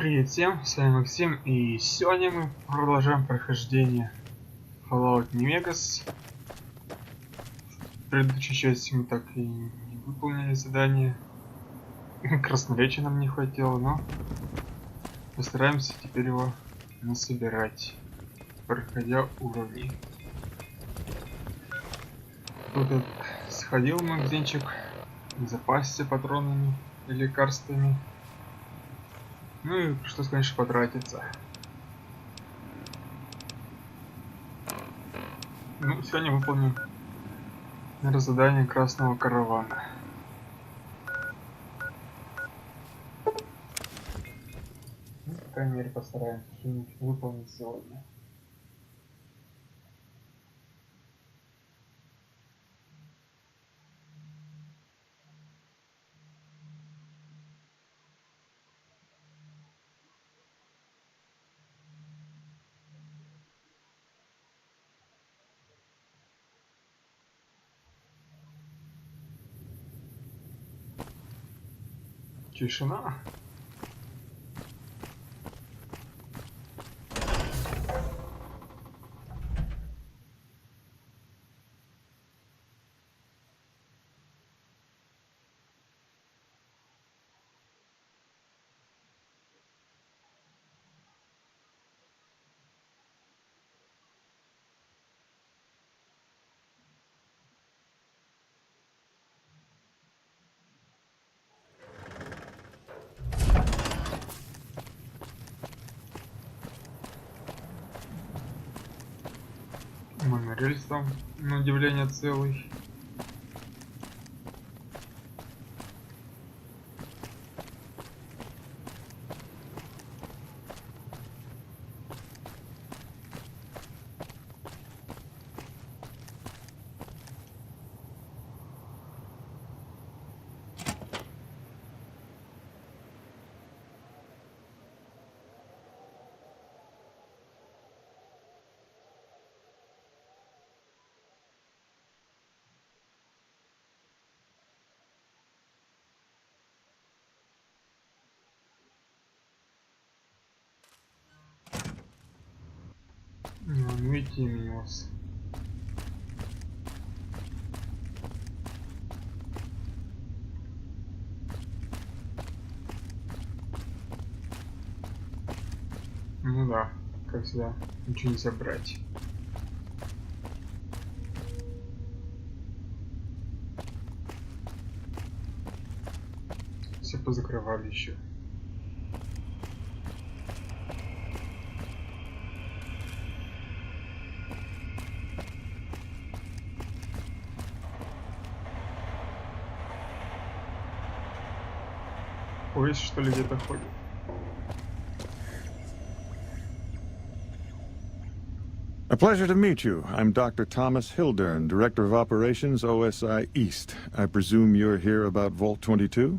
Привет всем, с вами Максим, и сегодня мы продолжаем прохождение Fallout New Vegas. В предыдущей части мы так и не выполнили задание. Красноречия нам не хватило, но постараемся теперь его насобирать, проходя уровни. Тут сходил в магазинчик, запасся патронами и лекарствами. Ну и пришлось, конечно, потратиться. Ну, сегодня выполним, наверное, задание красного каравана. Ну, по крайней мере, постараемся что-нибудь выполнить сегодня. Тишина. Монорельс там, на удивление, целый. Ну идти минус. Ну да, как всегда, ничего нельзя брать. Все позакрывали еще. Поезд, что ли, где-то ходит? A pleasure to meet you. I'm Dr. Thomas Hildern, Director of Operations, OSI East. I presume you're here about Vault 22?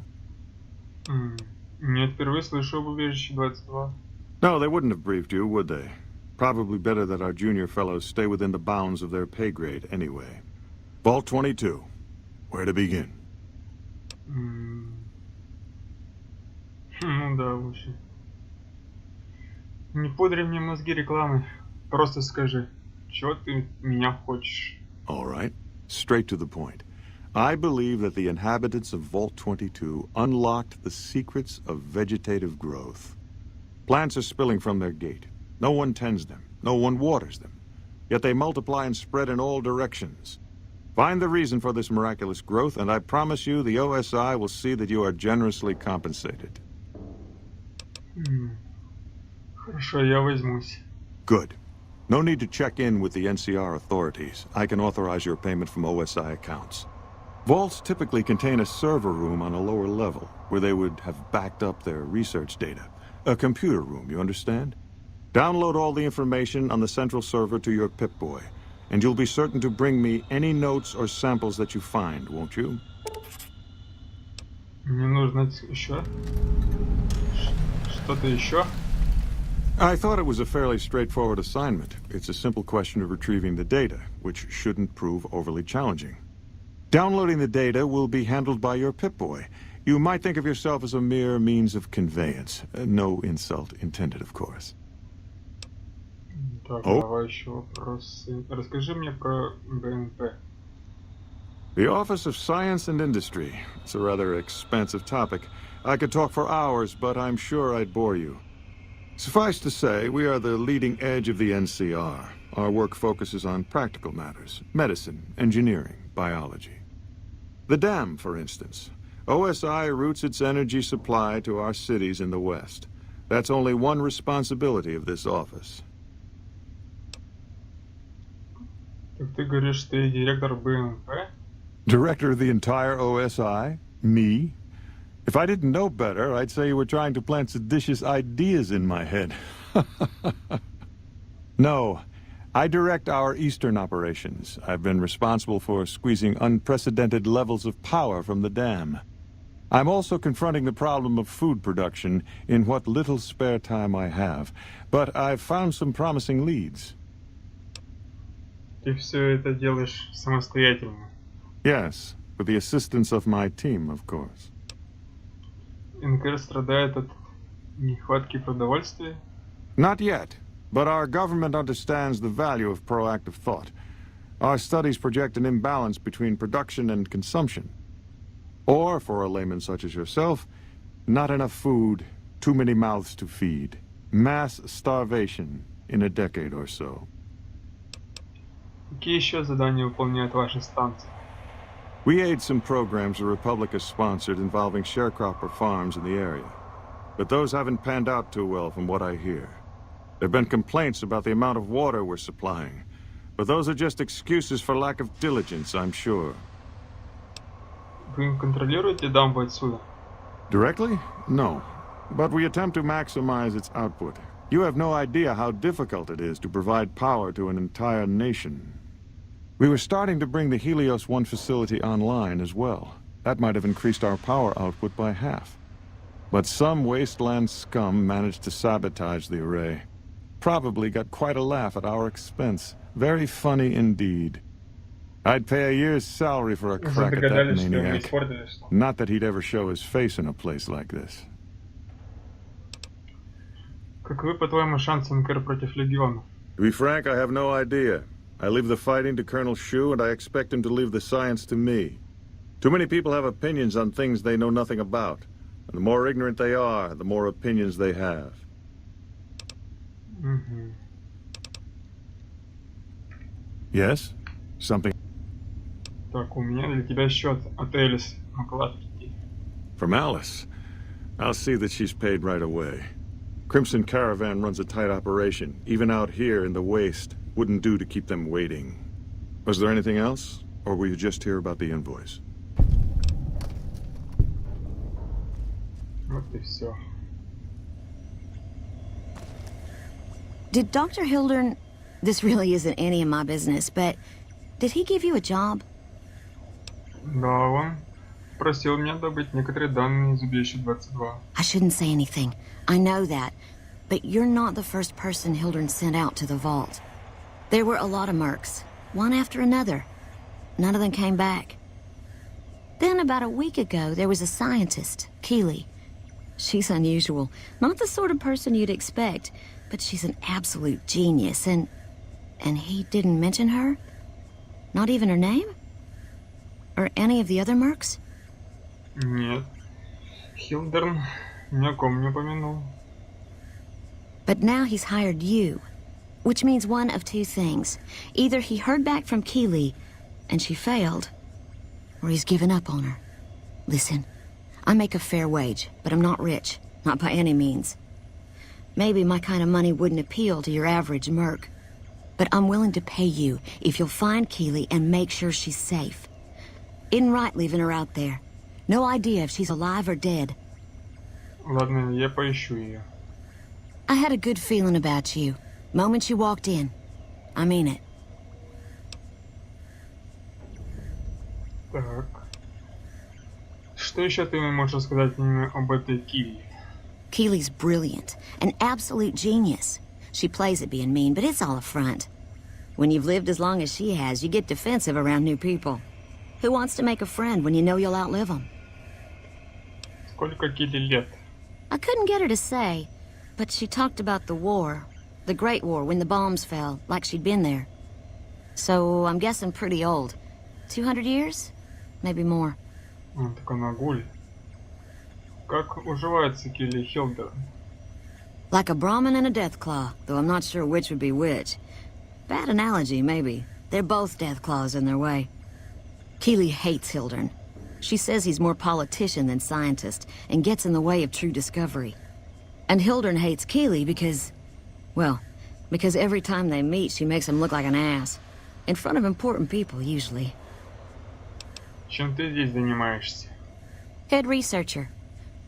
Нет, впервые слышу об убежище 22. No, they wouldn't have briefed you, would they? Probably better that our junior fellows stay within the bounds of their pay grade anyway. Vault 22. Where to begin? Ну да, лучше. Не пудри мне мозги рекламой. Просто скажи, чего ты меня хочешь? All right. Straight to the point. I believe that the inhabitants of Vault 22 unlocked the secrets of vegetative growth. Plants are spilling from their gate. No one tends them. No one waters them. Yet they multiply and spread in all directions. Find the reason for this miraculous growth, and I promise you the OSI will see that you are generously compensated. Хорошо, я возьмусь. Good. No need to check in with the NCR authorities. I can authorize your payment from OSI accounts. Vaults typically contain a server room on a lower level, where they would have backed up their research data. A computer room, you understand? Download all the information on the central server to your Pip-Boy, and you'll be certain to bring me any notes or samples that you find, won't you? Мне нужно еще. Что-то еще? I thought it was a fairly straightforward assignment. It's a simple question of retrieving the data, which shouldn't prove overly challenging. Downloading the data will be handled by your Pip-Boy. you might think of yourself as a mere means of conveyance. No insult intended, of course. Так, Oh. давай еще вопросы. Расскажи мне про БНП. The Office of Science and Industry. It's a rather expansive topic. I could talk for hours, but I'm sure I'd bore you. Suffice to say, we are the leading edge of the NCR. Our work focuses on practical matters: medicine, engineering, biology. The dam, for instance. OSI routes its energy supply to our cities in the West. That's only one responsibility of this office. Так ты говоришь, ты директор БНП? Director of the entire OSI? Me? If I didn't know better, I'd say you were trying to plant seditious ideas in my head. No, I direct our eastern operations. I've been responsible for squeezing unprecedented levels of power from the dam. I'm also confronting the problem of food production in what little spare time I have, but I've found some promising leads. Ты все это делаешь самостоятельно. Yes, with the assistance of my team, of course. НКР страдает от нехватки продовольствия? Not yet, but our government understands the value of proactive thought. Our studies project an imbalance between production and consumption. Or, for a layman such as yourself, not enough food, too many mouths to feed. Mass starvation in a decade or so. Какие еще задания выполняет ваша станция? We aid some programs the Republic has sponsored involving sharecropper farms in the area. But those haven't panned out too well from what I hear. There have been complaints about the amount of water we're supplying. But those are just excuses for lack of diligence, I'm sure. Вы контролируете дамбу отсюда? Directly? No. But we attempt to maximize its output. You have no idea how difficult it is to provide power to an entire nation. We were starting to bring the Helios 1 facility online as well. That might have increased our power output by half. But some wasteland scum managed to sabotage the array. Probably got quite a laugh at our expense. Very funny indeed. I'd pay a year's salary for a crack at that maniac. Not that he'd ever show his face in a place like this. Каковы, по-твоему, шансы НКР против легионов? To be frank, I have no idea. I leave the fighting to Colonel Shu, and I expect him to leave the science to me. Too many people have opinions on things they know nothing about. And the more ignorant they are, the more opinions they have. Угу. Yes? Something? Так, у меня для тебя счет от Элис Маклатки. From Alice. I'll see that she's paid right away. Crimson Caravan runs a tight operation. Even out here in the waste, wouldn't do to keep them waiting. Was there anything else? Or were you just here about the invoice? Вот и все. Did Dr. Hildern... This really isn't any of my business, but... Did he give you a job? Да, он просил меня добыть некоторые данные из убежища 22. I shouldn't say anything. I know that. But you're not the first person Hildern sent out to the vault. There were a lot of mercs, one after another. None of them came back. Then about a week ago, there was a scientist, Keeley. She's unusual. Not the sort of person you'd expect, but she's an absolute genius, and he didn't mention her? Not even her name? Or any of the other mercs? Нет. Хилдерн ни о ком не упомянул. But now he's hired you. Which means one of two things. Either he heard back from Keeley, and she failed, or he's given up on her. Listen, I make a fair wage, but I'm not rich. Not by any means. Maybe my kind of money wouldn't appeal to your average merc. But I'm willing to pay you if you'll find Keeley and make sure she's safe. Isn't right leaving her out there. No idea if she's alive or dead. Ладно, я поищу ее. I had a good feeling about you. Moment you walked in. I mean it. Так. Что еще ты мне можешь рассказать мне об этой Килли? Keeley's brilliant. An absolute genius. She plays at being mean, but it's all a front. When you've lived as long as she has, you get defensive around new people. Who wants to make a friend when you know you'll outlive them? Сколько Килли лет? I couldn't get her to say, but she talked about the war. The Great War, when the bombs fell, like she'd been there. So, I'm guessing pretty old. 200 years? Maybe more. Так она гуль. Как уживается Килли Хилдер? Like a Brahmin and a Deathclaw, though I'm not sure which would be which. Bad analogy, maybe. They're both Deathclaws in their way. Keeley hates Hildern. She says he's more politician than scientist, and gets in the way of true discovery. And Hildern hates Keeley because... well, because every time they meet, she makes him look like an ass. In front of important people, usually. Чем ты здесь занимаешься? Head researcher.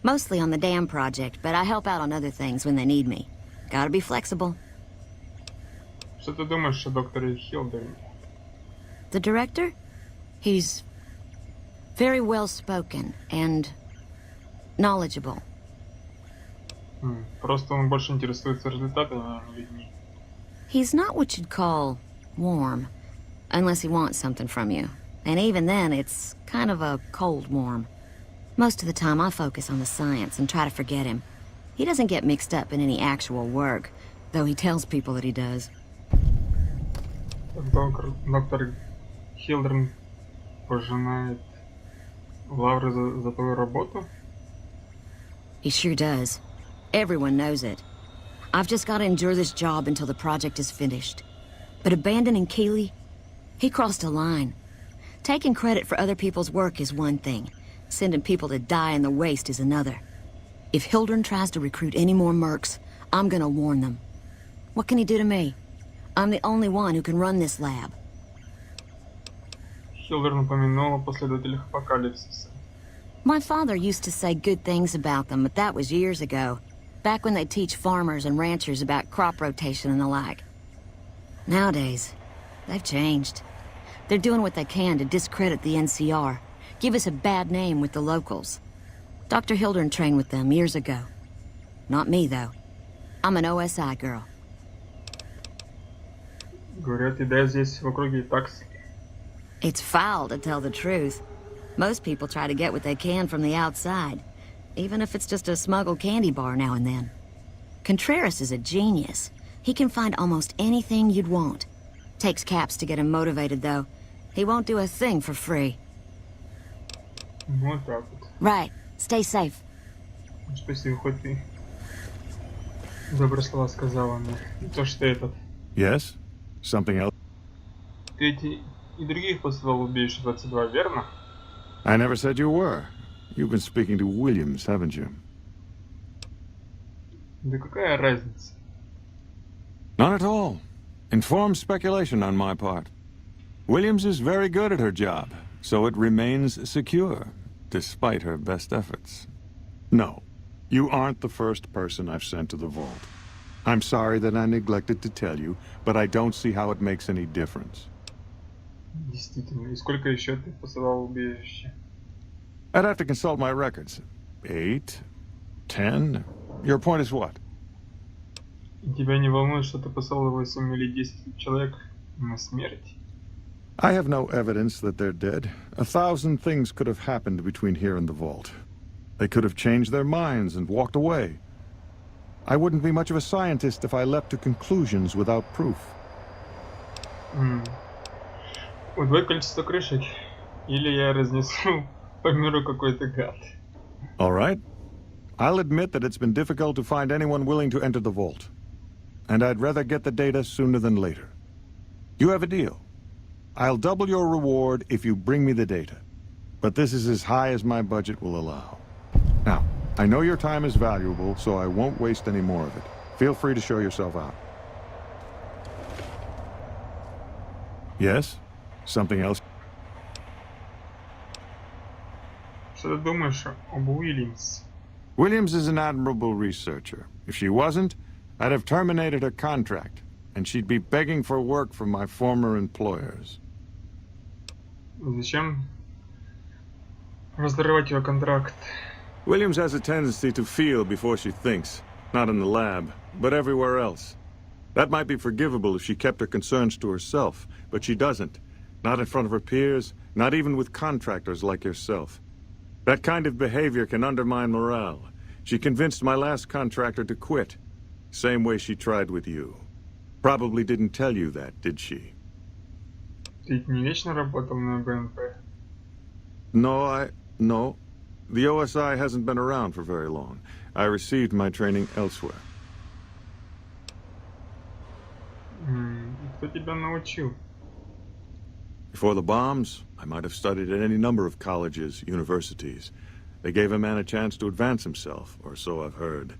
Mostly on the dam project, but I help out on other things when they need me. Gotta be flexible. Что ты думаешь о докторе Хилдере? The director? He's very well-spoken and knowledgeable. Просто он больше интересуется результатами, а не людьми. He's not what you'd call warm, unless he wants something from you. And even then, it's kind of a cold warm. Most of the time, I focus on the science and try to forget him. He doesn't get mixed up in any actual work, though he tells people that he does. Доктор Хилдерн пожинает лавры за твою работу? He sure does. Everyone knows it. I've just got to endure this job until the project is finished. But abandoning Keeley, he crossed a line. Taking credit for other people's work is one thing. Sending people to die in the waste is another. If Hildern tries to recruit any more mercs, I'm gonna warn them. What can he do to me? I'm the only one who can run this lab. Хилдерн упомянула последователях апокалипсиса. My father used to say good things about them, but that was years ago. Back when they teach farmers and ranchers about crop rotation and the like. Nowadays, they've changed. They're doing what they can to discredit the NCR, give us a bad name with the locals. Dr. Hildern trained with them years ago. Not me, though. I'm an OSI girl. Говорят, еда здесь в округе и так себе. It's foul, to tell the truth. Most people try to get what they can from the outside, even if it's just a smuggled candy bar now and then. Contreras is a genius. He can find almost anything you'd want. Takes caps to get him motivated, though. He won't do a thing for free. Вот так вот. Right. Stay safe. Спасибо, хоть ты добрые слова сказала мне. Не то, что этот. Yes? Something else? Ты эти и других послал убийц 22, верно? I never said you were. You've been speaking to Williams, haven't you? Да какая разница? Not at all. Informed speculation on my part. Williams is very good at her job, so it remains secure, despite her best efforts. No, you aren't the first person I've sent to the vault. I'm sorry that I neglected to tell you, but I don't see how it makes any difference. Действительно. И сколько еще ты посылал убежище? I'd have to consult my records. 8, 10. Your point is what? И тебя не волнует, что ты послал 8 или 10 человек на смерть? I have no evidence that they're dead. 1,000 things could have happened between here and the vault. They could have changed their minds and walked away. I wouldn't be much of a scientist if I leapt to conclusions without proof. Удвой количество крышек, или я разнесу по миру какой-то гад. All right. I'll admit that it's been difficult to find anyone willing to enter the vault. And I'd rather get the data sooner than later. You have a deal. I'll double your reward if you bring me the data. But this is as high as my budget will allow. Now, I know your time is valuable, so I won't waste any more of it. Feel free to show yourself out. Yes? Something else? Что ты думаешь об Уильямс? Williams is an admirable researcher. If she wasn't, I'd have terminated her contract, and she'd be begging for work from my former employers. Зачем разрывать ее контракт? Williams has a tendency to feel before she thinks, not in the lab, but everywhere else. That might be forgivable if she kept her concerns to herself, but she doesn't. Not in front of her peers, not even with contractors like yourself. That kind of behavior can undermine morale. She convinced my last contractor to quit. Same way she tried with you. Probably didn't tell you that, did she? Ты ведь не вечно работал на БНП. No. The OSI hasn't been around for very long. I received my training elsewhere. Кто тебя научил? Before the bombs, I might have studied at any number of colleges, universities. They gave a man a chance to advance himself, or so I've heard.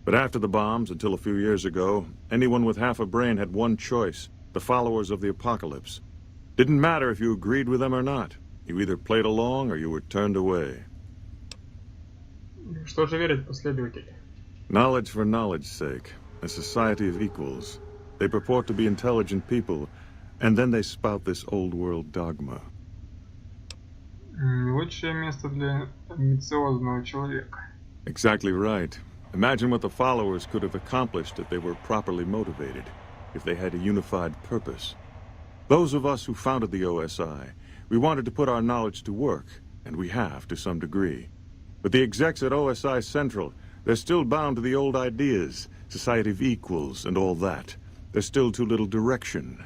But after the bombs, until a few years ago, anyone with half a brain had one choice: the followers of the apocalypse. Didn't matter if you agreed with them or not. You either played along or you were turned away. Что же верить, последователь? Knowledge for knowledge's sake. A society of equals. They purport to be intelligent people, and then they spout this old-world dogma. Лучшее место для амбициозного человека. Exactly right. Imagine what the followers could have accomplished if they were properly motivated, if they had a unified purpose. Those of us who founded the OSI, we wanted to put our knowledge to work, and we have to some degree. But the execs at OSI Central, they're still bound to the old ideas, society of equals and all that. There's still too little direction.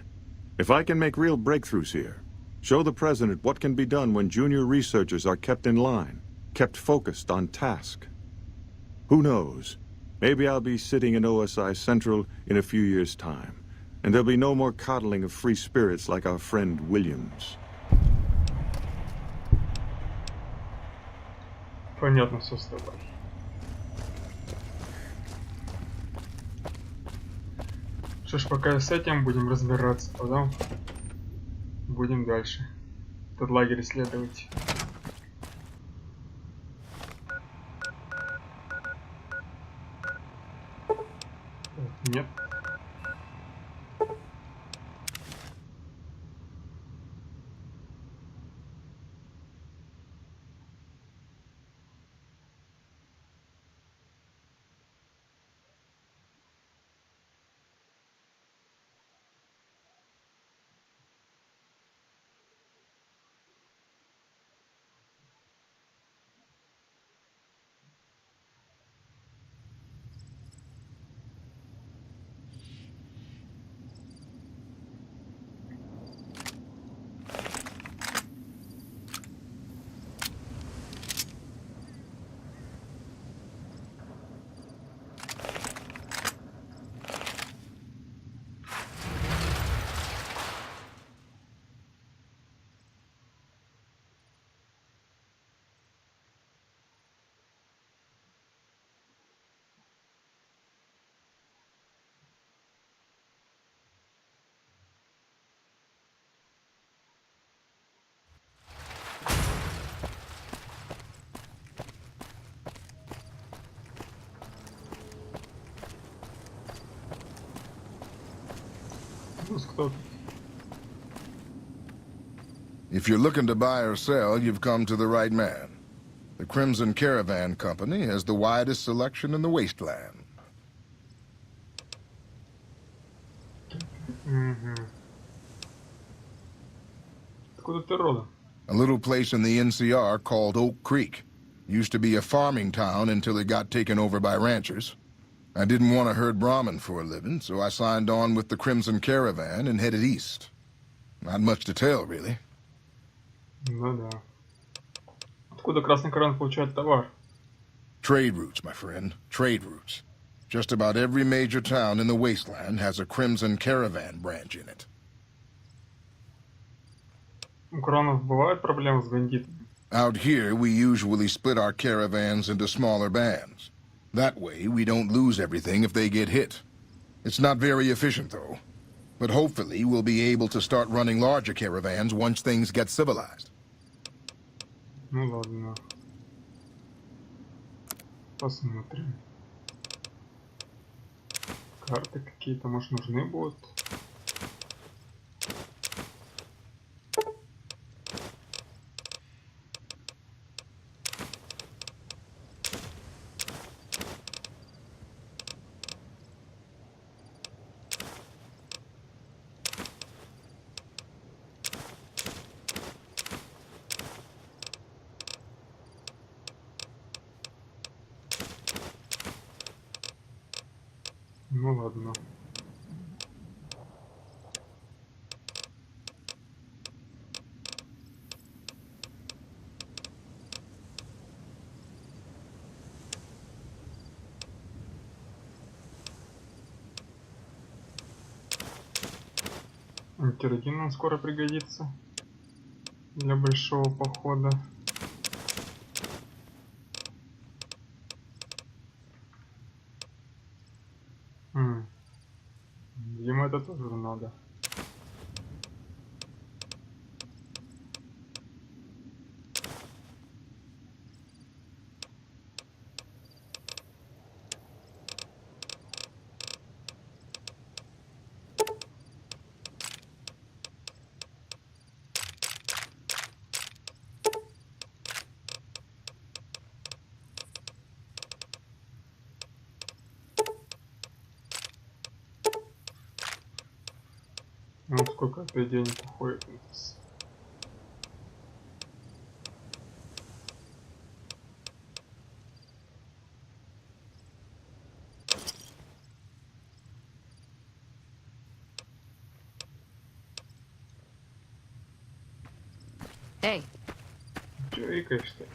If I can make real breakthroughs here, show the President what can be done when junior researchers are kept in line, kept focused on task. Who knows? Maybe I'll be sitting in OSI Central in a few years' time, and there'll be no more coddling of free spirits like our friend Williams. Понятно все с тобой. Что ж, пока с этим будем разбираться, потом будем дальше этот лагерь исследовать. Нет. Кто? If you're looking to buy or sell, you've come to the right man. The Crimson Caravan Company has the widest selection in the wasteland. Откуда ты родом? A little place in the NCR called Oak Creek. Used to be a farming town until it got taken over by ranchers. I didn't want to herd Brahmin for a living, so I signed on with the Crimson Caravan and headed east. Not much to tell, really. Ну да. Откуда красный караван получает товар? Trade routes, my friend. Trade routes. Just about every major town in the wasteland has a Crimson Caravan branch in it. У караванов бывают проблемы с бандитами? Out here, we usually split our caravans into smaller bands. That way, we don't lose everything if they get hit. It's not very efficient, though. But hopefully, we'll be able to start running larger caravans once things get civilized. Ну ладно. Посмотрим. Карты какие-то, может, нужны будут? Ну ладно. Керосин нам скоро пригодится для большого похода. Ему это тоже надо. Ну сколько опять денег уходит у нас. Hey. Чё икаешь-то?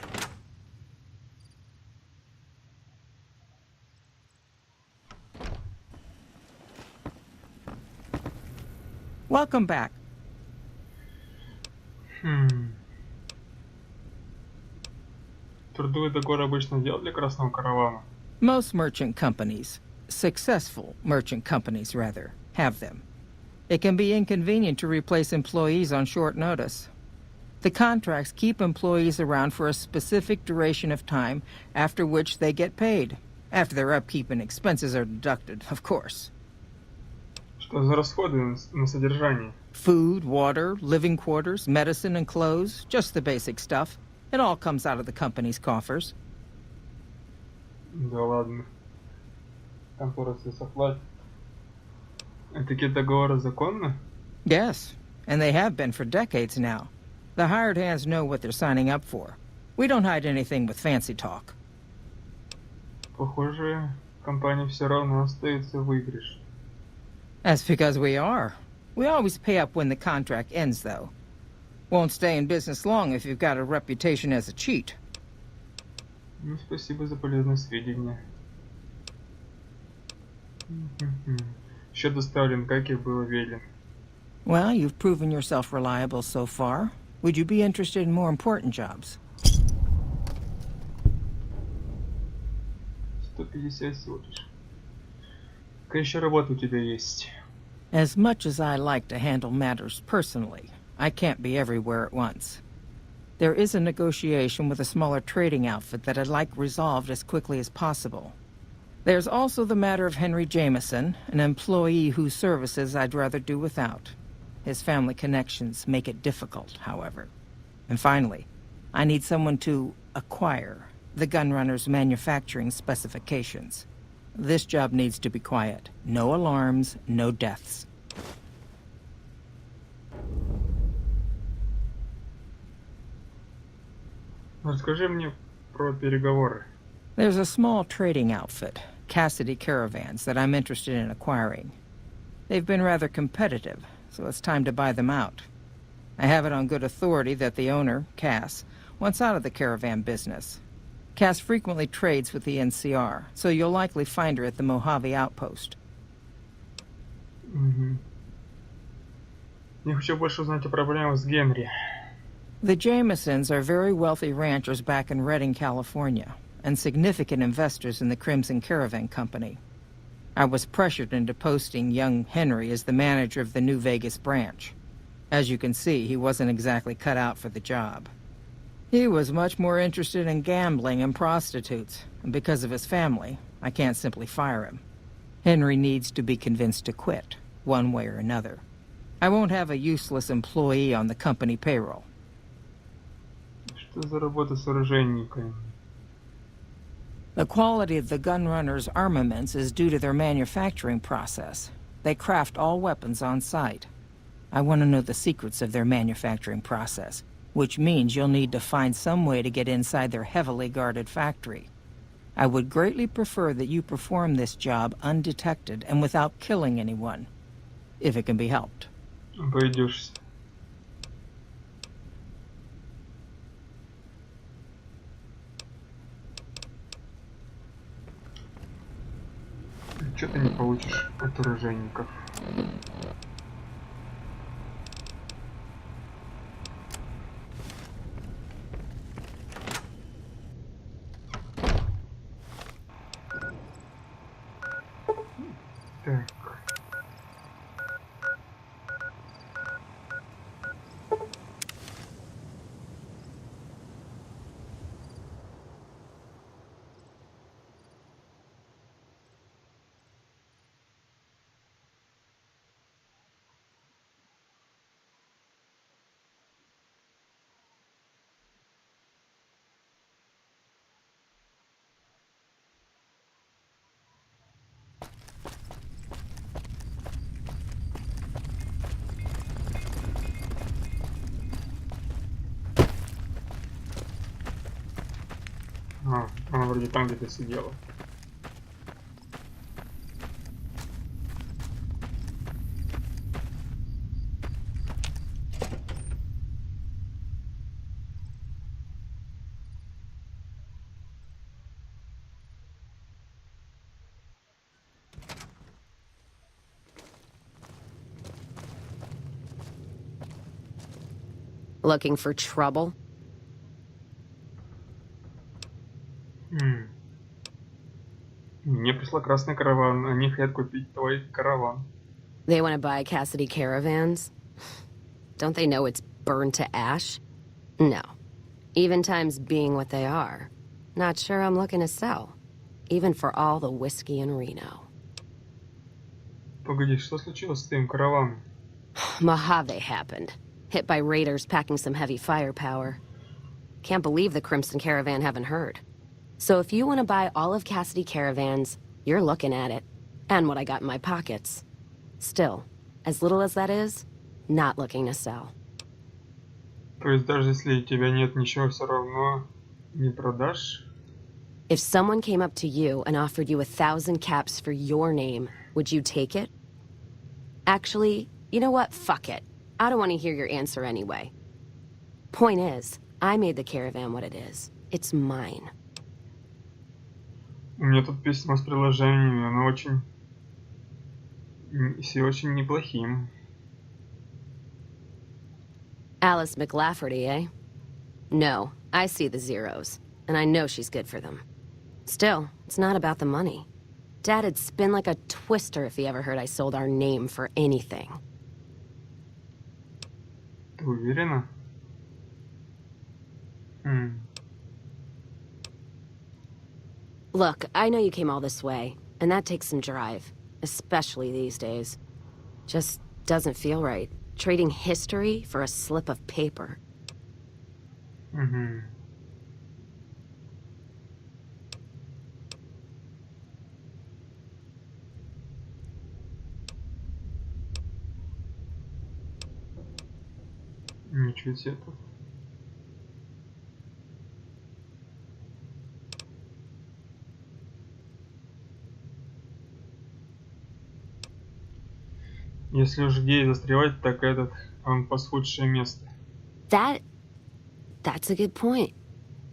Welcome back. Трудовой договор обычно делал для красного каравана. Most merchant companies, successful merchant companies rather, have them. It can be inconvenient to replace employees on short notice. The contracts keep employees around for a specific duration of time, after which they get paid. After their upkeep and expenses are deducted, of course. Что за расходы на содержание? Food, water, living quarters, medicine and clothes, just the basic stuff. It all comes out of the company's coffers. Да ладно. Контора все оплатит. Такие договоры законны? Yes, and they have been for decades now. The hired hands know what they're signing up for. We don't hide anything with fancy talk. Похоже, компания все равно остается в выигрыше. That's because we are. We always pay up when the contract ends, though. Won't stay in business long if you've got a reputation as a cheat. Ну, спасибо за полезные сведения. Счет доставлен, как и было велено. Well, you've proven yourself reliable so far. Would you be interested in more important jobs? 150 всего лишь. Какая еще работа у тебя есть? As much as I like to handle matters personally, I can't be everywhere at once. There is a negotiation with a smaller trading outfit that I'd like resolved as quickly as possible. There's also the matter of Henry Jameson, an employee whose services I'd rather do without. His family connections make it difficult, however. And finally, I need someone to acquire the gunrunner's manufacturing specifications. This job needs to be quiet. No alarms, no deaths. Расскажи мне про переговоры. There's a small trading outfit, Cassidy Caravans, that I'm interested in acquiring. They've been rather competitive, so it's time to buy them out. I have it on good authority that the owner, Cass, wants out of the caravan business. Cass frequently trades with the NCR, so you'll likely find her at the Mojave outpost. Я хочу больше узнать о проблемах с Генри. The Jamesons are very wealthy ranchers back in Redding, California, and significant investors in the Crimson Caravan Company. I was pressured into posting young Henry as the manager of the New Vegas branch. As you can see, he wasn't exactly cut out for the job. He was much more interested in gambling and prostitutes, and because of his family, I can't simply fire him. Henry needs to be convinced to quit, one way or another. I won't have a useless employee on the company payroll. Что за работа с оружейниками? The quality of the gunrunners' armaments is due to their manufacturing process. They craft all weapons on site. I want to know the secrets of their manufacturing process, which means you'll need to find some way to get inside their heavily guarded factory. I would greatly prefer that you perform this job undetected and without killing anyone, if it can be helped. Обойдешься. Что ты не получишь от оружейников? Так. Она вроде там где-то сидела. Looking for trouble? Мне прислал красный караван. Они хотят купить твой караван. They want to buy Cassidy caravans? Don't they know it's burned to ash? No. Even times being what they are. Not sure I'm looking to sell. Even for all the whiskey in Reno. Погоди, что случилось с твоим караваном? Mojave happened. Hit by raiders packing some heavy firepower. Can't believe the Crimson Caravan haven't heard. So if you want to buy all of Cassidy caravans, you're looking at it. And what I got in my pockets. Still, as little as that is, not looking to sell. То есть даже если у тебя нет ничего, все равно не продашь? If someone came up to you and offered you 1,000 caps for your name, would you take it? Actually, you know what? Fuck it. I don't want to hear your answer anyway. Point is, I made the caravan what it is. It's mine. У меня тут письма с приложениями, оно очень... Все очень неплохим. Alice McLafferty, eh? No, I see the zeros, and I know she's good for them. Still, it's not about the money. Dad'd spin like a twister if he ever heard I sold our name for anything. Ты уверена? Look, I know you came all this way, and that takes some drive, especially these days. Just doesn't feel right, trading history for a slip of paper. Ничего себе тут. Если уж гей застревать, так этот, он пасхудшее место. That's a good point.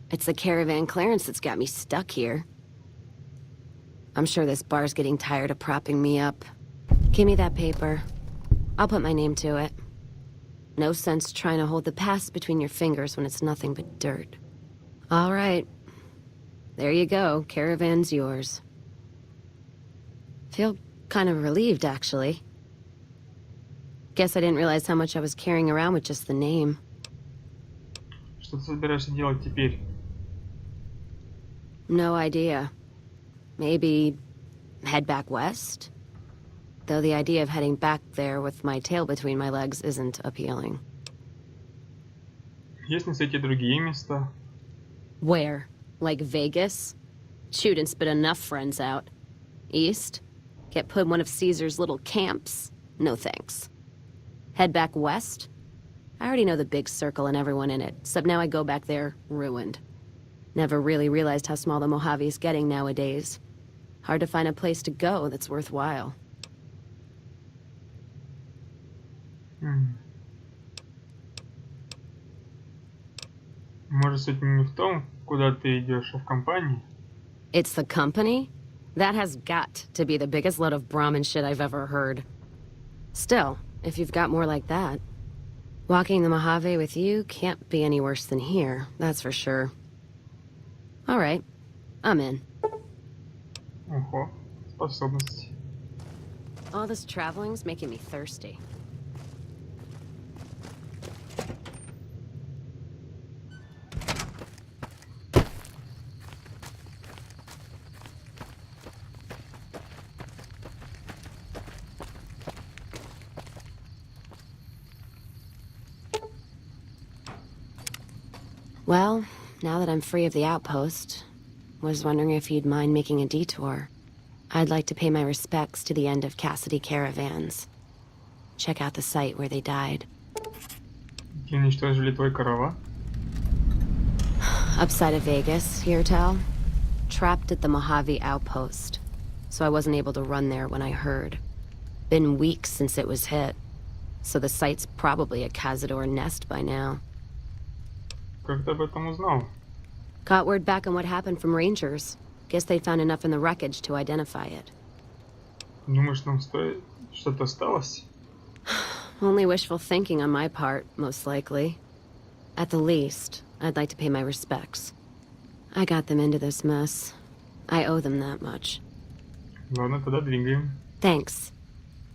It's the caravan clearance that's got me stuck here. I'm sure this bar's getting tired of propping me up. Give me that paper. I'll put my name to it. No sense trying to hold the past between your fingers when it's nothing but dirt. All right. There you go. Caravan's yours. Feel kind of relieved, actually. Guess I didn't realize how much I was carrying around with just the name. Что ты собираешься делать теперь? No idea. Maybe head back west? Though the idea of heading back there with my tail between my legs isn't appealing. Есть на свете другие места? Where? Like Vegas? Shoot and spit enough friends out. East? Get put in one of Caesar's little camps? No thanks. Head back west? I already know the big circle and everyone in it, except now I go back there ruined. Never really realized how small the Mojave is getting nowadays. Hard to find a place to go that's worthwhile. Может, суть не в том, куда ты идешь, а в компании? It's the company? That has got to be the biggest load of Brahmin shit I've ever heard. Still, if you've got more like that, walking the Mojave with you can't be any worse than here, that's for sure. All right, I'm in. Ого, способности. All this traveling's making me thirsty. Well, now that I'm free of the outpost, was wondering if you'd mind making a detour. I'd like to pay my respects to the end of Cassidy caravans. Check out the site where they died. Какие уничтожили твой караван? Upside of Vegas, here tell. Trapped at the Mojave outpost, so I wasn't able to run there when I heard. Been weeks since it was hit, so the site's probably a Cazador nest by now. Как ты об этом узнал? Got word back on what happened from Rangers. Guess they found enough in the wreckage to identify it. Думаешь, нам стоит что-то осталось? Only wishful thinking on my part, most likely. At the least, I'd like to pay my respects. I got them into this mess. I owe them that much. Ладно, тогда двигаем. Thanks.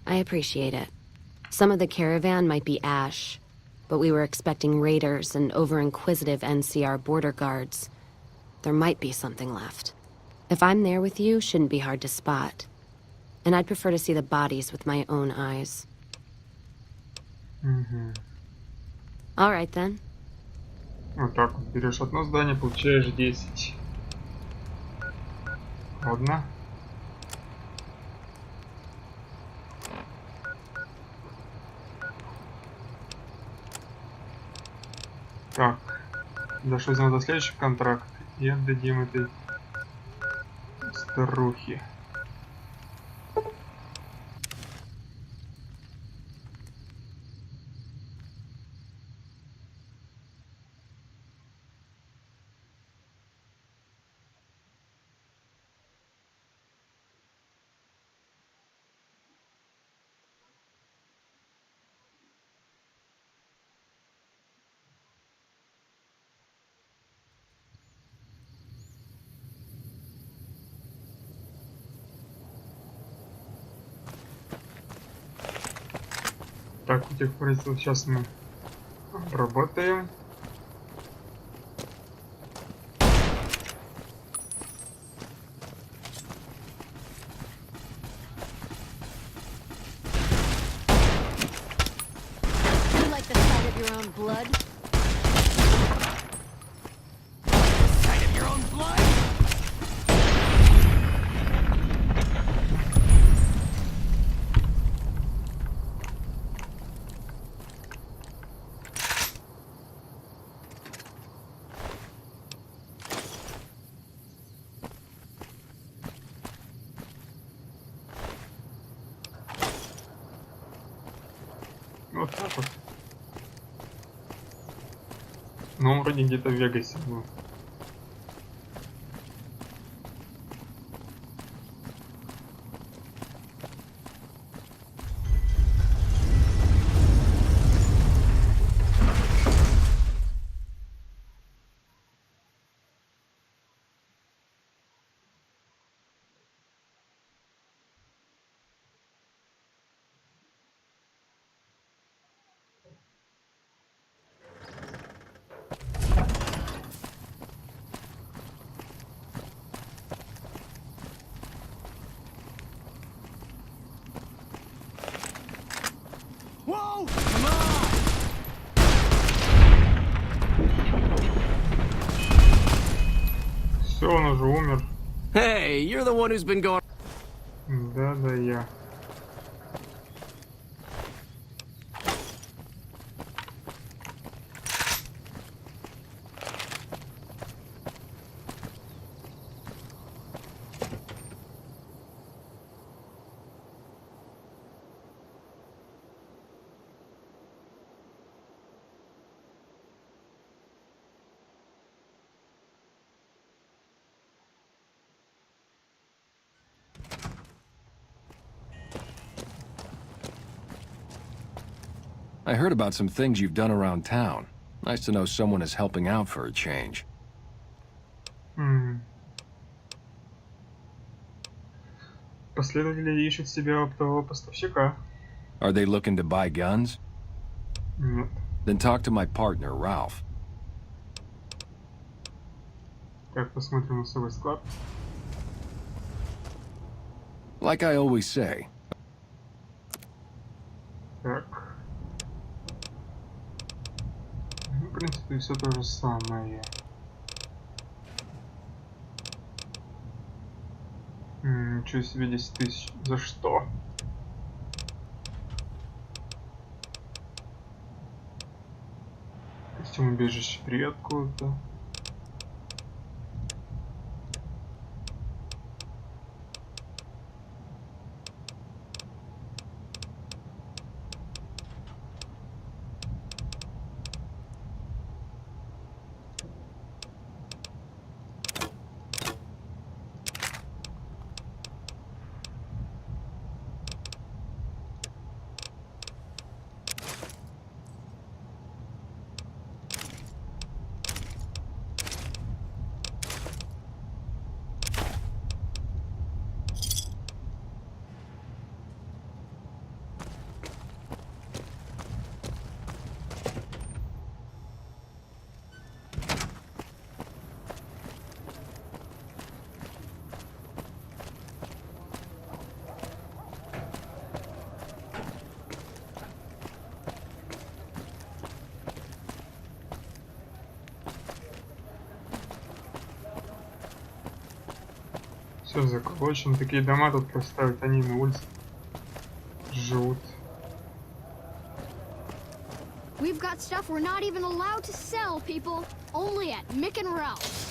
I appreciate it. Some of the caravan might be ash, but we were expecting raiders and over-inquisitive NCR border guards. There might be something left. If I'm there with you, shouldn't be hard to spot. And I'd prefer to see the bodies with my own eyes. All right, then. Вот так вот. Берешь одно здание, получаешь 10. Ладно. Так. Дошел до следующий контракт и отдадим этой старухе. Так, этих производств сейчас мы работаем. You like the sight of your own blood? Sight of your own blood? Вот так вот. Но он вроде где-то в Вегасе был. Whoa! Come on! Все, он уже умер. Hey, you're the one who's been going... Да, я. I heard about some things you've done around town. Nice to know someone is helping out for a change. Последователи ищут себе оптового поставщика. Are they looking to buy guns? Нет. Then talk to my partner, Ralph. Так, посмотрим особый склад. Like I always say. Так. Ну, в принципе, все то же самое. Ничего себе, 10 тысяч. За что? Костюм убежище при откуда-то. Все заколочено. Такие дома тут поставят, они на улице живут. We've got stuff we're not even allowed to sell, people. Only at Mick and Ralph's.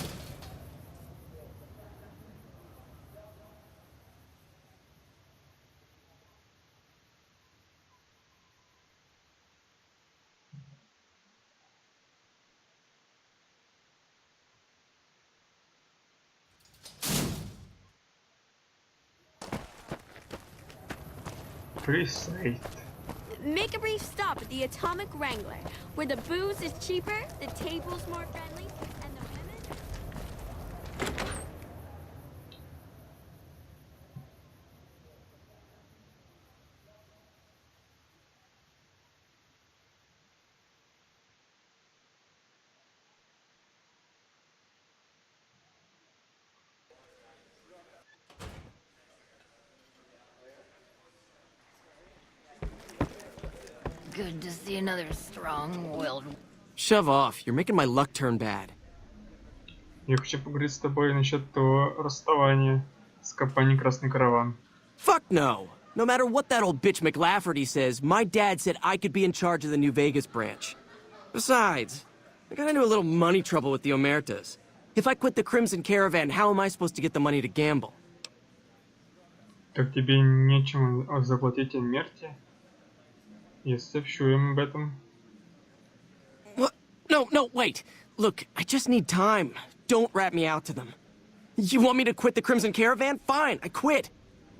Присейт. Make a brief stop at the Atomic Wrangler, where the booze is cheaper, the tables more friendly, and the women... Good to see another strong-willed... Shove off. You're making my luck turn bad. Я хочу поговорить с тобой насчет того расставания с компанией «Красный караван». Fuck no. No matter what that old bitch McLafferty says, my dad said I could be in charge of the New Vegas branch. Besides, I got into a little money trouble with the Omertas. If I quit the Crimson Caravan, how am I supposed to get the money to gamble? Так тебе нечем заплатить Энмерти? Я сообщу им об этом. What? No, wait. Look, I just need time. Don't rat me out to them. You want me to quit the Crimson Caravan? Fine, I quit.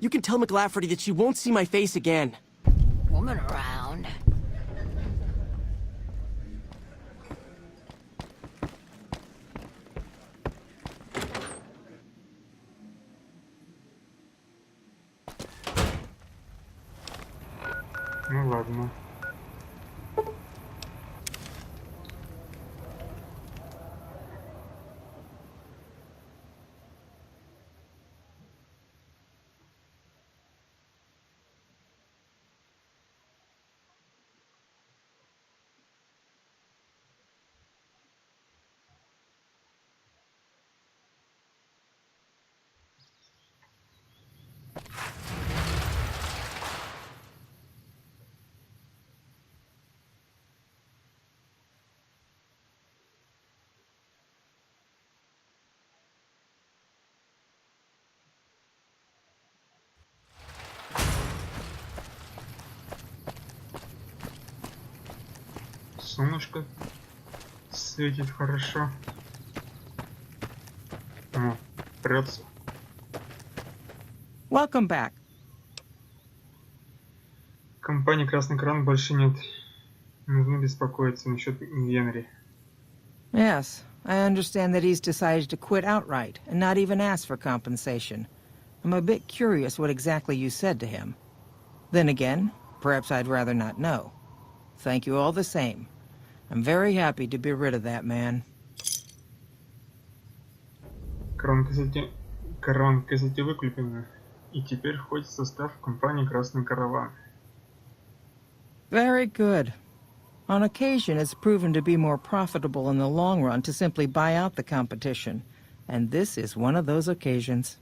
You can tell McLafferty that she won't see my face again. Woman around. Ну ладно. Солнышко светит хорошо. О, прется. Welcome back. Компании «Красный кран» больше нет. Нужно беспокоиться насчет Генри. Yes, I understand that he's decided to quit outright and not even ask for compensation. I'm a bit curious what exactly you said to him. Then again, perhaps I'd rather not know. Thank you all the same. I'm very happy to be rid of that man. Караван, кстати, выкуплена. И теперь входит в состав компании «Красный караван». Very good. On occasion, it's proven to be more profitable in the long run to simply buy out the competition. And this is one of those occasions.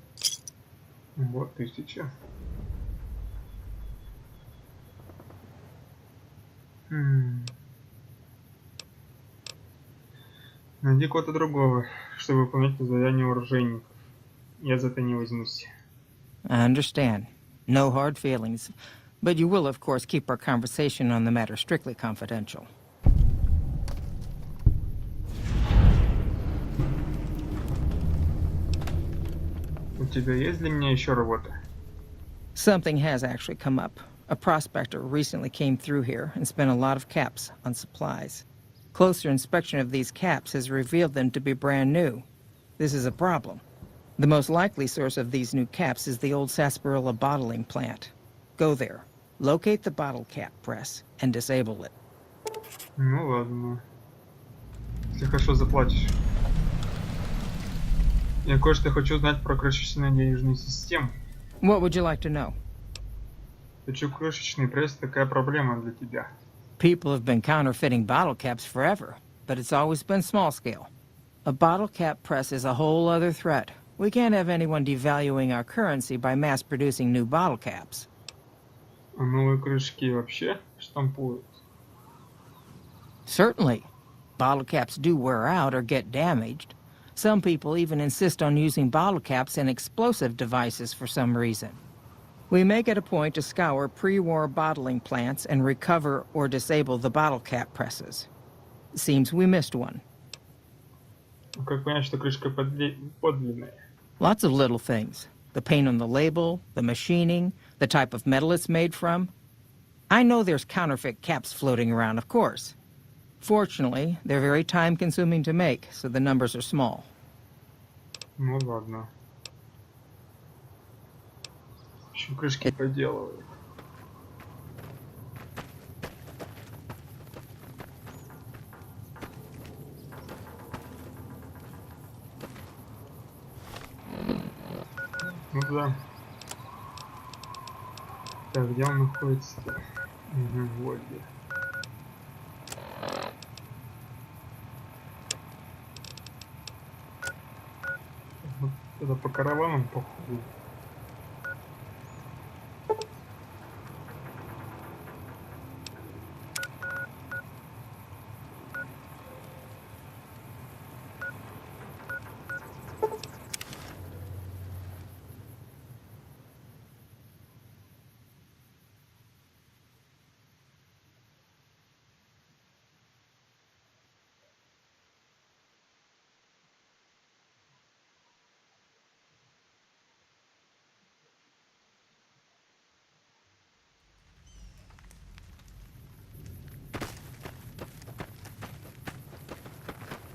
Вот 1000. Найди кого-то другого, чтобы выполнять задание оружейников. Я за это не возьмусь. I understand. No hard feelings. But you will, of course, keep our conversation on the matter strictly confidential. У тебя есть для меня еще работа? Something has actually come up. A prospector recently came through here and spent a lot of caps on supplies. Closer inspection of these caps has revealed them to be brand new. This is a problem. The most likely source of these new caps is the old sarsaparilla bottling plant. Go there, locate the bottle cap press, and disable it. Ну ладно. Если хорошо заплатишь. Я кое-что хочу знать про крошечную денежную систему. What would you like to know? Почему крошечный пресс такая проблема для тебя? People have been counterfeiting bottle caps forever, but it's always been small scale. A bottle cap press is a whole other threat. We can't have anyone devaluing our currency by mass-producing new bottle caps. А новые крышки вообще штампуют? Certainly. Bottle caps do wear out or get damaged. Some people even insist on using bottle caps in explosive devices for some reason. We make it a point to scour pre-war bottling plants and recover or disable the bottle cap presses. Seems we missed one. Как понять, что крышка подлинная? Lots of little things. The paint on the label, the machining, the type of metal it's made from. I know there's counterfeit caps floating around, of course. Fortunately, they're very time-consuming to make, so the numbers are small. Ну ладно. Еще крышки поделывают. Ну да. Так, где он находится-то? Угу, вот где. Вот это по караванам, походу.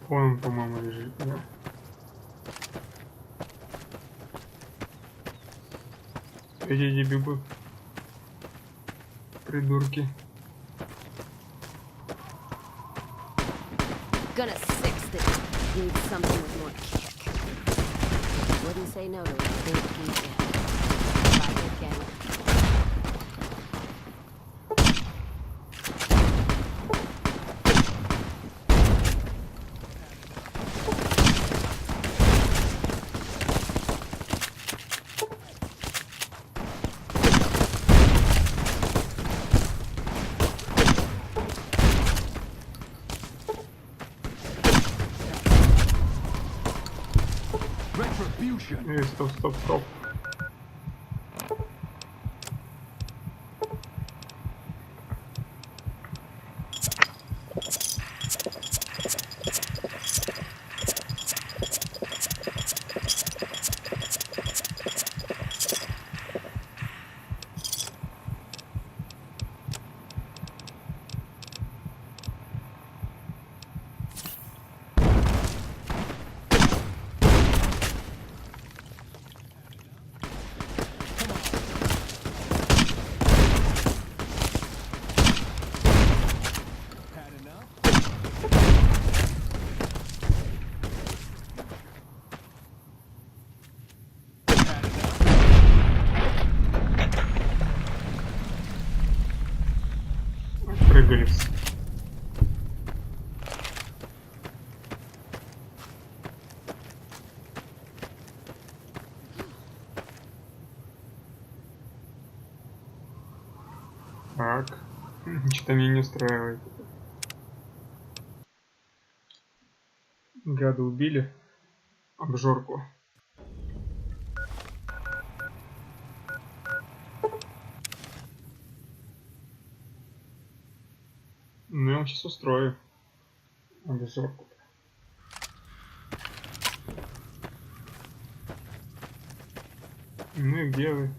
Вон он, по-моему, лежит, да? Эти бегут. Придурки. Gonna fix this. Need something with more kick. Wouldn't say no to a big geek. Try it again. Эй, стоп, стоп, стоп. Прыгались. Так, что-то меня не устраивает. Гада убили. Обжорку. Ну, я вам сейчас устрою обжорку. Ну и где вы?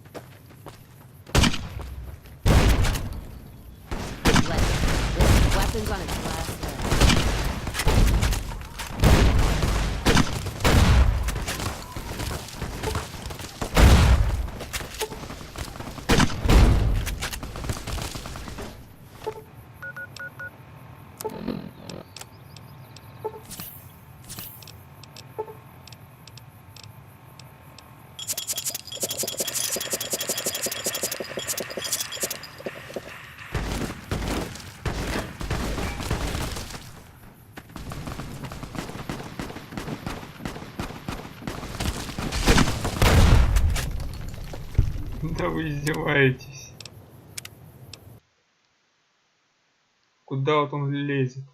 Weapons on its last leg. Да вы издеваетесь. Куда вот он лезет?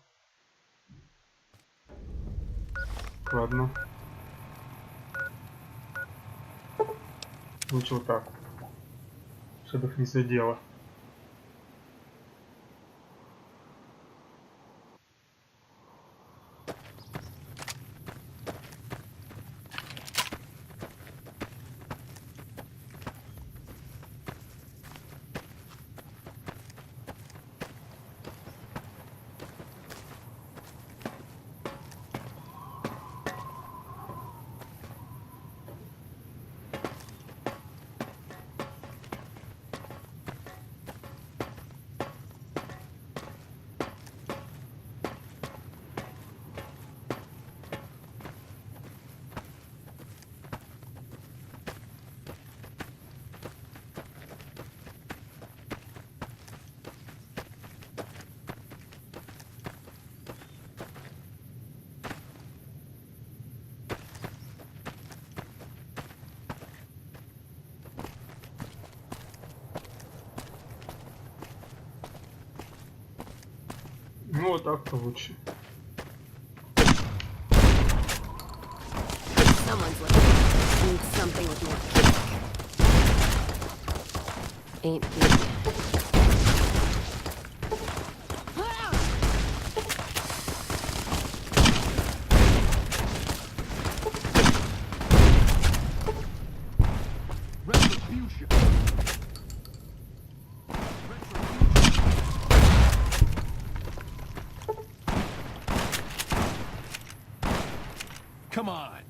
Ладно. Лучше вот так. Чтобы их не задело. Ну вот так-то лучше. Someone's looking. Need something with more kick. Ain't good. Come on.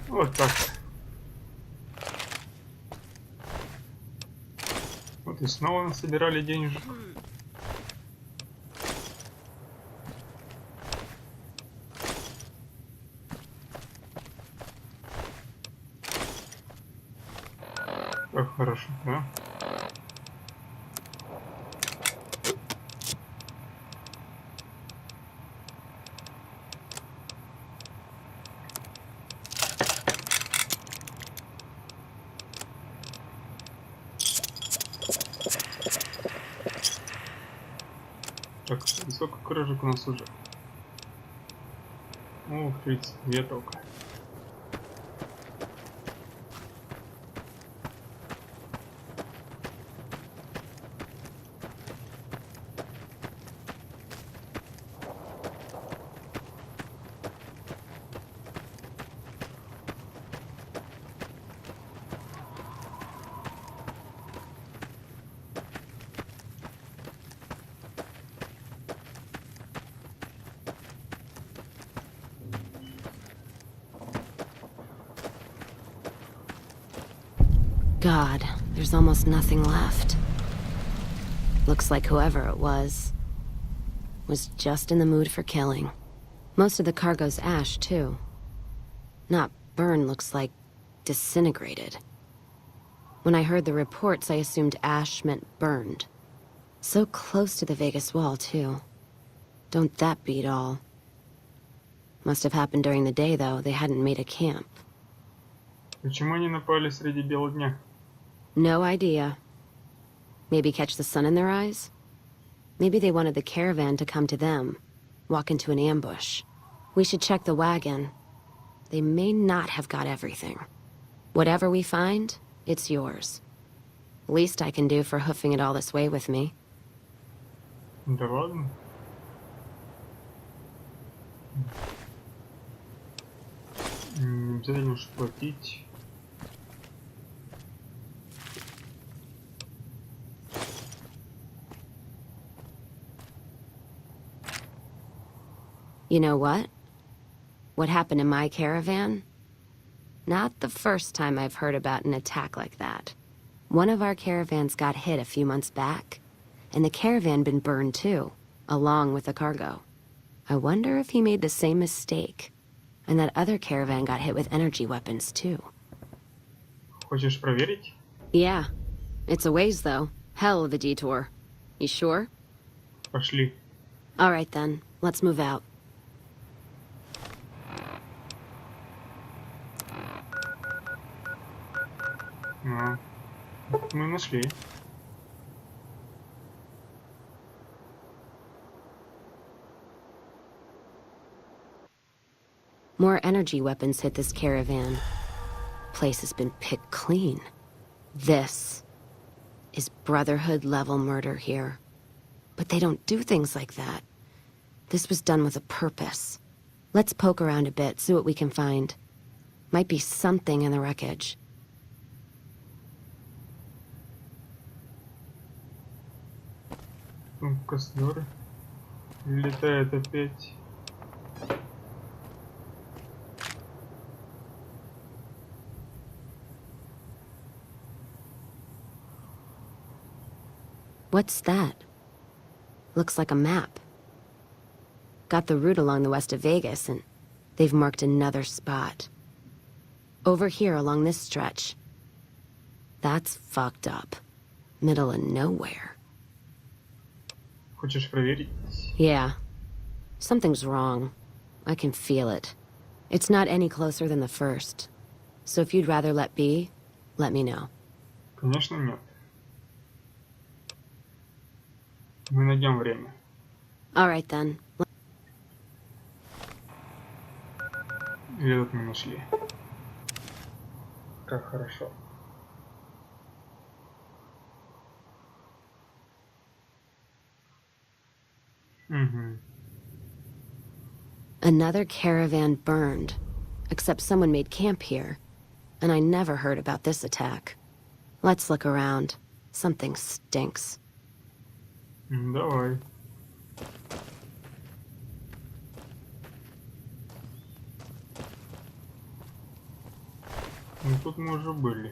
Вот так. Вот и снова насобирали денежек. Как хорошо, да? Так, сколько крышек у нас уже? О, 32 только. God, there's almost nothing left. Looks like whoever it was just in the mood for killing. Most of the cargo's ash, too. Not burned, looks like disintegrated. When I heard the reports, I assumed ash meant burned. So close to the Vegas wall, too. Don't that beat all? Must have happened during the day, though. They hadn't made a camp. Почему они напали среди бела дня? No idea. Maybe catch the sun in their eyes? Maybe they wanted the caravan to come to them, walk into an ambush. We should check the wagon. They may not have got everything. Whatever we find, it's yours. Least I can do for hoofing it all this way with me. Да ладно. Не обязательно уж платить. You know what? What happened in my caravan? Not the first time I've heard about an attack like that. One of our caravans got hit a few months back, and the caravan been burned too, along with the cargo. I wonder if he made the same mistake, and that other caravan got hit with energy weapons too. Хочешь проверить? Yeah. It's a ways though. Hell of a detour. You sure? Пошли. All right then. Let's move out. Ну, мы нашли. More energy weapons hit this caravan. Place has been picked clean. This is Brotherhood-level murder here. But they don't do things like that. This was done with a purpose. Let's poke around a bit, see what we can find. Might be something in the wreckage. Костер. Летает опять. What's that? Looks like a map. Got the route along the west of Vegas, and they've marked another spot. Over here along this stretch. That's fucked up. Middle of nowhere. Хочешь проверить? Yeah. Something's wrong. I can feel it. It's not any closer than the first. So if you'd rather let be, let me know. Конечно нет. Мы найдем время. All right then. И этот мы нашли. Как хорошо. Угу. Another caravan burned. Except someone made camp here. And I never heard about this attack. Let's look around. Something stinks. Давай. Ну тут мы уже были.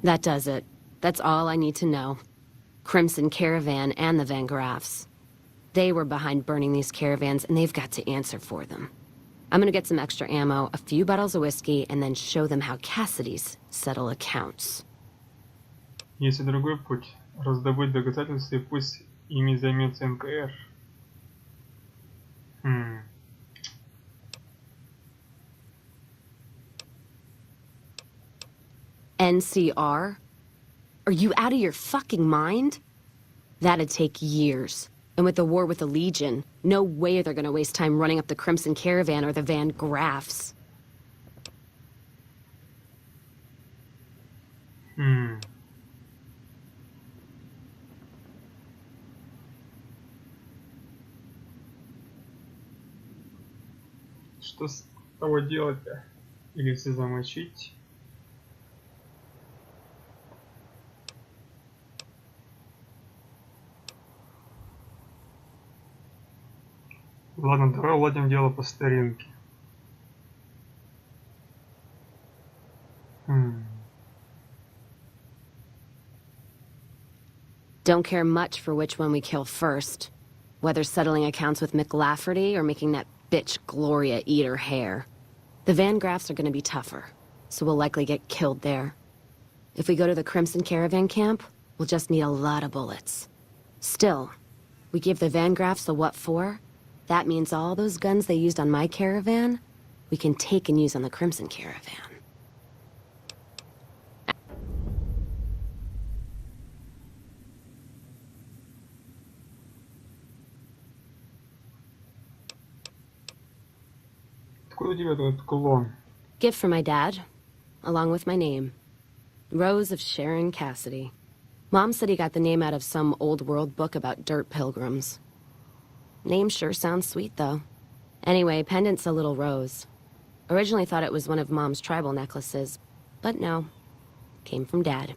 That does it. That's all I need to know. Crimson Caravan and the Van Graffs. They were behind burning these caravans, and they've got to answer for them. I'm gonna get some extra ammo, a few bottles of whiskey, and then show them how Cassidy's settle accounts. Есть и другой путь. Раздобыть доказательства, и пусть ими займется НКР. NCR? Are you out of your fucking mind? That'd take years. And with the war with the Legion, no way they're gonna waste time running up the Crimson Caravan or the Van Graffs. Что с того делать-то? Или все замочить? Ладно, давай уладим дело по старинке. Don't care much for which one we kill first. Whether settling accounts with McLafferty or making that bitch Gloria eat her hair. The Van Graffs are gonna be tougher, so we'll likely get killed there. If we go to the Crimson Caravan camp, we'll just need a lot of bullets. Still, we give the Van Graffs the what for, that means all those guns they used on my caravan, we can take and use on the Crimson Caravan. Откуда у тебя этот кулон? Gift for my dad, along with my name. Rose of Sharon Cassidy. Mom said he got the name out of some old world book about dirt pilgrims. Name sure sounds sweet, though. Anyway, pendant's a little rose. Originally thought it was one of Mom's tribal necklaces, but no. Came from Dad.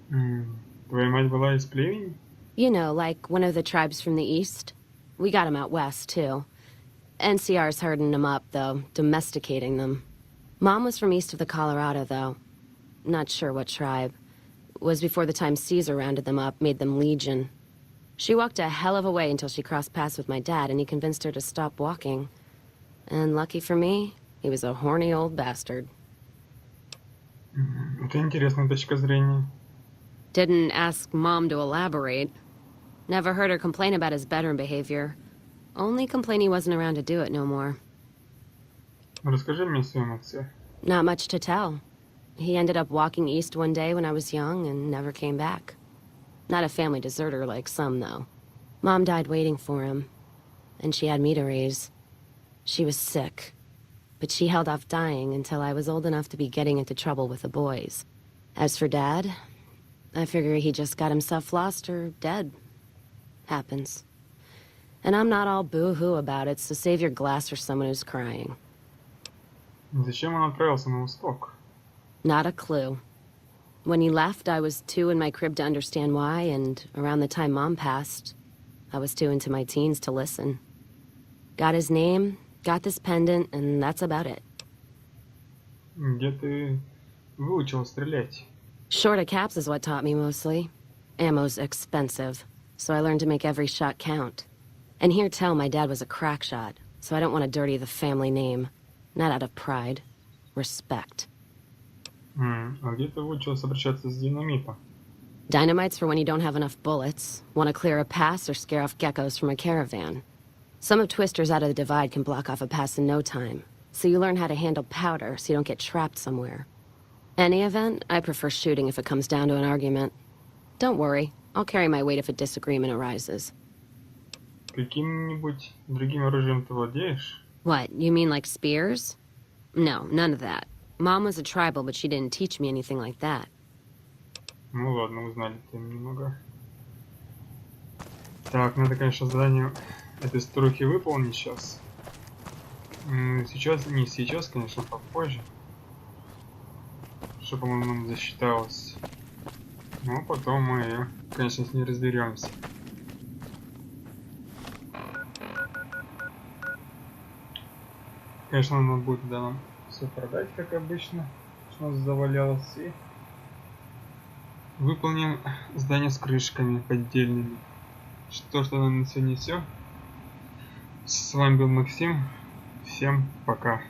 Твоя мать была из племени? You know, like one of the tribes from the east. We got 'em out west, too. NCR's herding them up, though, domesticating them. Mom was from east of the Colorado, though. Not sure what tribe. Was before the time Caesar rounded them up, made them legion. She walked a hell of a way until she crossed paths with my dad, and he convinced her to stop walking. And lucky for me, he was a horny old bastard. Это интересная точка зрения. Didn't ask Mom to elaborate. Never heard her complain about his bedroom behavior. Only complain he wasn't around to do it no more. Расскажи мне о своем отце. Not much to tell. He ended up walking east one day when I was young and never came back. Not a family deserter like some, though. Mom died waiting for him, and she had me to raise. She was sick, but she held off dying until I was old enough to be getting into trouble with the boys. As for Dad, I figure he just got himself lost or dead. Happens. And I'm not all boo-hoo about it, so save your glass for someone who's crying. Зачем он отправился на восток? Not a clue. When he left, I was too in my crib to understand why, and around the time Mom passed, I was too into my teens to listen. Got his name, got this pendant, and that's about it. Где ты выучил стрелять? Short of caps is what taught me mostly. Ammo's expensive, so I learned to make every shot count. And hear tell my dad was a crack shot, so I don't want to dirty the family name. Not out of pride. Respect. А где ты выучился обращаться с динамитом? Dynamite's for when you don't have enough bullets, want to clear a pass or scare off geckos from a caravan. Some of Twister's out of the divide can block off a pass in no time, so you learn how to handle powder so you don't get trapped somewhere. Any event, I prefer shooting if it comes down to an argument. Don't worry, I'll carry my weight if a disagreement arises. Каким-нибудь другим оружием ты владеешь? What, you mean like spears? No, none of that. Mom was a tribal, but she didn't teach me anything like that. Ну ладно, узнали-то немного. Так, надо, конечно, задание этой старухи выполнить сейчас. Сейчас, не сейчас, конечно, попозже. Чтобы она нам засчиталась. Но потом мы, конечно, с ней разберемся. Конечно, надо будет тогда нам все продать, как обычно, что у нас завалялось, и выполним задание с крышками поддельными. Что ж, тогда на сегодня все. С вами был Максим. Всем пока.